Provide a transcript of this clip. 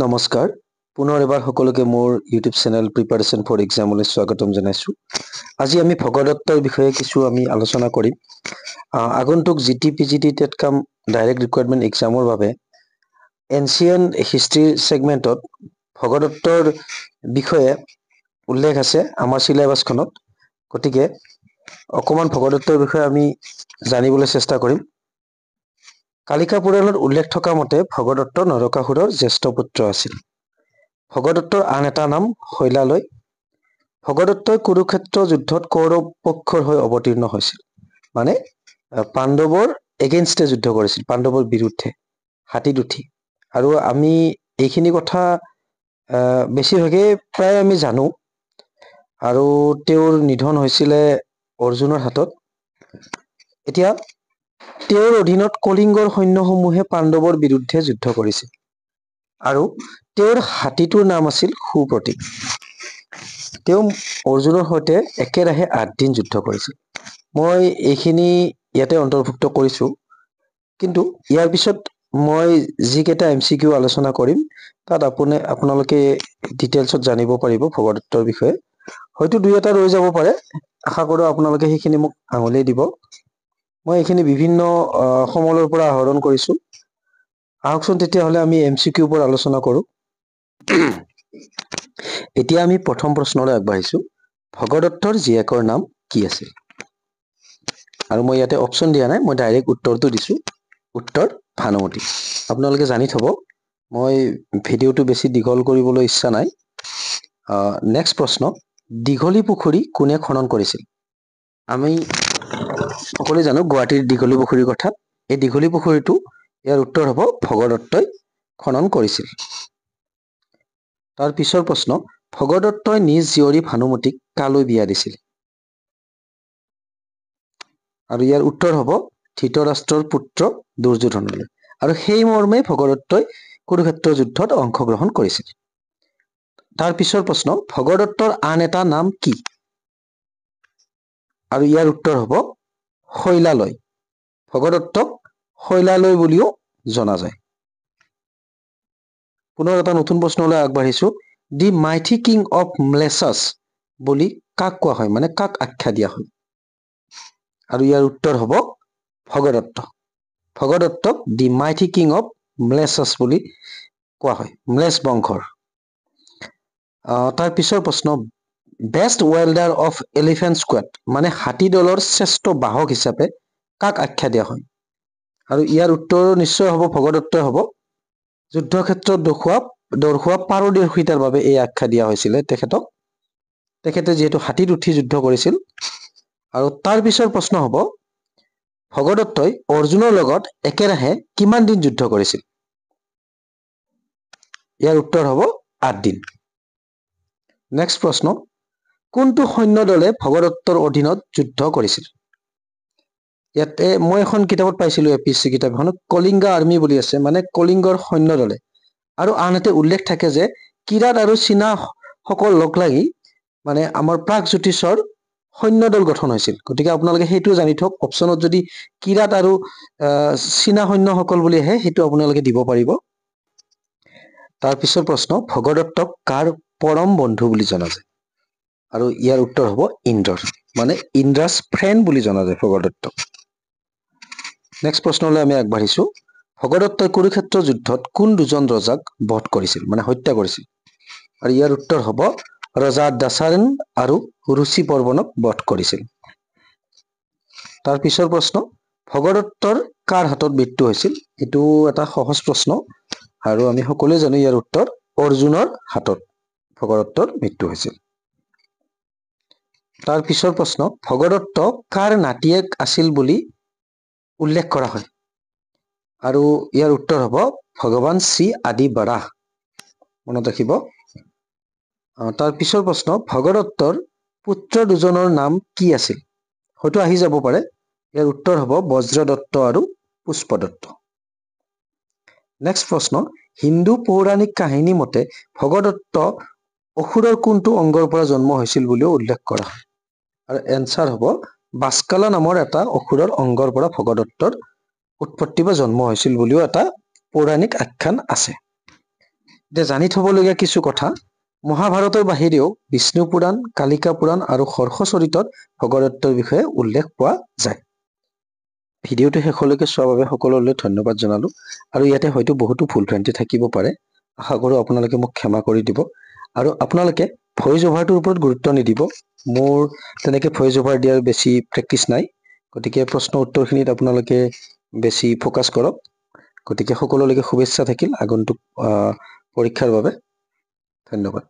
নমস্কাৰ পুনৰ এবাৰ সকলোকে মোৰ ইউটিউব চেনেল প্ৰিপাৰেচন ফৰ এক্সামলৈ স্বাগতম জনাইছোঁ। আজি আমি ভগদত্তৰ বিষয়ে কিছু আমি আলোচনা কৰিম। আগন্তুক জিটি পিজিটি টেট কাম ডাইৰেক্ট ৰিকুৱাৰমেণ্ট এক্সামৰ বাবে এনচিয়েণ্ট হিষ্ট্ৰী ছেগমেণ্টত ভগদত্তৰ বিষয়ে উল্লেখ আছে আমাৰ চিলেবাছখনত। গতিকে অকণমান ভগদত্তৰ বিষয়ে আমি জানিবলৈ চেষ্টা কৰিম। কালিকা পুৰাণত উল্লেখ থকা মতে ভগদত্ত নৰকাসুৰৰ জ্যেষ্ঠ পুত্ৰ আছিল। ভগদত্তৰ আন এটা নাম শৈলালয়। ভগদত্তই কুৰুক্ষেত্ৰ যুদ্ধত কৌৰৱ পক্ষৰ হৈ অৱতীৰ্ণ হৈছিল। মানে পাণ্ডৱৰ এগেইনষ্টে যুদ্ধ কৰিছিল, পাণ্ডৱৰ বিৰুদ্ধে হাতীত উঠি। আৰু আমি এইখিনি কথা বেছিভাগেই প্ৰায় আমি জানো। আৰু তেওঁৰ নিধন হৈছিলে অৰ্জুনৰ হাতত। এতিয়া তেওঁৰ অধীনত কলিংগৰ সৈন্যসমূহে পাণ্ডৱৰ বিৰুদ্ধে যুদ্ধ কৰিছিল আৰু তেওঁৰ হাতীটোৰ নাম আছিল সুপ্ৰতীক। তেওঁ অৰ্জুনৰ সৈতে একেৰাহে 8 দিন যুদ্ধ কৰিছিল। মই এইখিনি ইয়াতে অন্তৰ্ভুক্ত কৰিছো, কিন্তু ইয়াৰ পিছত মই যিকেইটা MCQ আলোচনা কৰিম তাত আপোনালোকে ডিটেইলছত জানিব পাৰিব ভগদত্তৰ বিষয়ে। হয়তো 2-এটা ৰৈ যাব পাৰে, আশা কৰোঁ আপোনালোকে সেইখিনি মোক আঙুলিয়াই দিব। মই এইখিনি বিভিন্ন সমলৰ পৰা আহৰণ কৰিছোঁ। আহকচোন তেতিয়াহ'লে আমি MCQৰ ওপৰত আলোচনা কৰোঁ। এতিয়া আমি প্ৰথম প্ৰশ্নলৈ আগবাঢ়িছোঁ। ভগদত্তৰ জীয়েকৰ নাম কি আছিল? আৰু মই ইয়াতে অপশ্যন দিয়া নাই, মই ডাইৰেক্ট উত্তৰটো দিছোঁ। উত্তৰ ভানুমতী। আপোনালোকে জানি থ'ব, মই ভিডিঅ'টো বেছি দীঘল কৰিবলৈ ইচ্ছা নাই। নেক্সট প্ৰশ্ন, দীঘলী পুখুৰী কোনে খনন কৰিছিল? আমি সকলোৱে জানো গুৱাহাটীৰ দীঘলী পুখুৰীৰ কথা। এই দীঘলী পুখুৰীটো, ইয়াৰ উত্তৰ হ'ব ভগদত্তই খনন কৰিছিল। তাৰ পিছৰ প্ৰশ্ন, ভগদত্তই নিজ জীয়ৰী ভানুমতীক কালৈ বিয়া দিছিল? আৰু ইয়াৰ উত্তৰ হ'ব ধৃতৰাষ্ট্ৰৰ পুত্ৰ দুৰ্যোধনলৈ। আৰু সেই মৰ্মে ভগদত্তই কুৰুক্ষেত্ৰ যুদ্ধত অংশগ্ৰহণ কৰিছিল। তাৰ পিছৰ প্ৰশ্ন, ভগদত্তৰ আন এটা নাম কি? আৰু ইয়াৰ উত্তৰ হ'ব শৈলালয়। ভগদত্তক শৈলালয় বুলিও জনা যায়। পুনৰ এটা নতুন প্ৰশ্নলৈ আগবাঢ়িছোঁ। দি মাইথি কিং অফ মলেছাছ বুলি কাক কোৱা হয়, মানে কাক আখ্যা দিয়া হয়? আৰু ইয়াৰ উত্তৰ হ'ব ভগদত্ত। ভগদত্তক দি মাইথি কিং অফ মলেছাছ বুলি কোৱা হয়, মলেছ বংশৰ। তাৰ পিছৰ প্ৰশ্ন, best welder of elephant squad মানে হাতী দলৰ শ্ৰেষ্ঠ বাহক হিচাপে কাক আখ্যা দিয়া হয়? আৰু ইয়াৰ উত্তৰ নিশ্চয় হ'ব ভগদত্তই হ'ব। যুদ্ধক্ষেত্ৰত দৰ্শোৱা পাৰদৰ্শিতাৰ বাবে এই আখ্যা দিয়া হৈছিলে তেখেতক। তেখেতে যিহেতু হাতীত উঠি যুদ্ধ কৰিছিল। আৰু তাৰ পিছৰ প্ৰশ্ন হ'ব, ভগদত্তই অৰ্জুনৰ লগত একেৰাহে কিমান দিন যুদ্ধ কৰিছিল? ইয়াৰ উত্তৰ হ'ব 8 দিন। নেক্সট প্ৰশ্ন, কোনটো সৈন্য দলে ভগদত্তৰ অধীনত যুদ্ধ কৰিছিল? ইয়াতে মই এখন কিতাপত পাইছিলোঁ, APSC কিতাপ এখনত কলিংগা আৰ্মি বুলি আছে, মানে কলিংগৰ সৈন্য দলে। আৰু আনহাতে উল্লেখ থাকে যে কিৰাত আৰু চীনা সকল লগ লাগি মানে আমাৰ প্ৰাগজ্যোতিষৰ সৈন্যদল গঠন হৈছিল। গতিকে আপোনালোকে সেইটো জানি থওক। অপশ্যনত যদি কিৰাত আৰু চীনা সৈন্যসকল বুলি আহে, সেইটো আপোনালোকে দিব পাৰিব। তাৰ পিছৰ প্ৰশ্ন, ভগদত্তক কাৰ পৰম বন্ধু বুলি জনা যায়? আৰু ইয়াৰ উত্তৰ হ'ব ইন্দ্ৰৰ, মানে ইন্দ্ৰাছ ফ্ৰেণ্ড বুলি জনা যায় ভগদত্তক। নেক্সট প্ৰশ্নলৈ আমি আগবাঢ়িছোঁ। ভগদত্তই কুৰুক্ষেত্ৰ যুদ্ধত কোন দুজন ৰজাক বধ কৰিছিল, মানে হত্যা কৰিছিল? আৰু ইয়াৰ উত্তৰ হ'ব ৰজা দাসায়ন আৰু ৰুচি পৰ্বণক বধ কৰিছিল। তাৰ পিছৰ প্ৰশ্ন, ভগদত্তৰ কাৰ হাতত মৃত্যু হৈছিল? এইটো এটা সহজ প্ৰশ্ন আৰু আমি সকলোৱে জানো ইয়াৰ উত্তৰ অৰ্জুনৰ হাতত ভগদত্তৰ মৃত্যু হৈছিল। তাৰ পিছৰ প্ৰশ্ন, ভগদত্ত কাৰ নাতিয়েক আছিল বুলি উল্লেখ কৰা হয়? আৰু ইয়াৰ উত্তৰ হ'ব ভগৱান শ্ৰী আদি বৰাহ। মনত ৰাখিব। তাৰ পিছৰ প্ৰশ্ন, ভগদত্তৰ পুত্ৰ দুজনৰ নাম কি আছিল? হয়তো আহি যাব পাৰে। ইয়াৰ উত্তৰ হ'ব বজ্ৰদত্ত আৰু পুষ্পদত্ত। নেক্সট প্ৰশ্ন, হিন্দু পৌৰাণিক কাহিনী মতে ভগদত্ত অসুৰৰ কোনটো অংগৰ পৰা জন্ম হৈছিল বুলিও উল্লেখ কৰা হয়? আৰু এনচাৰ হ'ব বাস্কালা নামৰ এটা অসুৰৰ অংগৰ পৰা ভগদত্তৰ উৎপত্তি বা জন্ম হৈছিল বুলিও এটা পৌৰাণিক আখ্যান আছে। এতিয়া জানি থবলগীয়া কিছু কথা। মহাভাৰতৰ বাহিৰেও বিষ্ণু পুৰাণ, কালিকা পুৰাণ আৰু হৰ্ষচৰিতত ভগদত্তৰ বিষয়ে উল্লেখ পোৱা যায়। ভিডিঅ'টো শেষলৈকে চোৱাৰ বাবে সকলোলৈ ধন্যবাদ জনালো। আৰু ইয়াতে হয়তো বহুতো ভুল ভ্ৰান্তি থাকিব পাৰে। আশা কৰো আপোনালোকে মোক ক্ষমা কৰি দিব। আৰু আপোনালোকে ভইচ অভাৰটোৰ ওপৰত গুৰুত্ব নিদিব। মোৰ তেনেকে ভইচ অভাৰ দিয়াৰ বেছি প্ৰেক্টিচ নাই। গতিকে প্ৰশ্ন উত্তৰখিনিত আপোনালোকে বেছি ফ'কাছ কৰক। গতিকে সকলোলৈকে শুভেচ্ছা থাকিল আগন্তুক পৰীক্ষাৰ বাবে। ধন্যবাদ।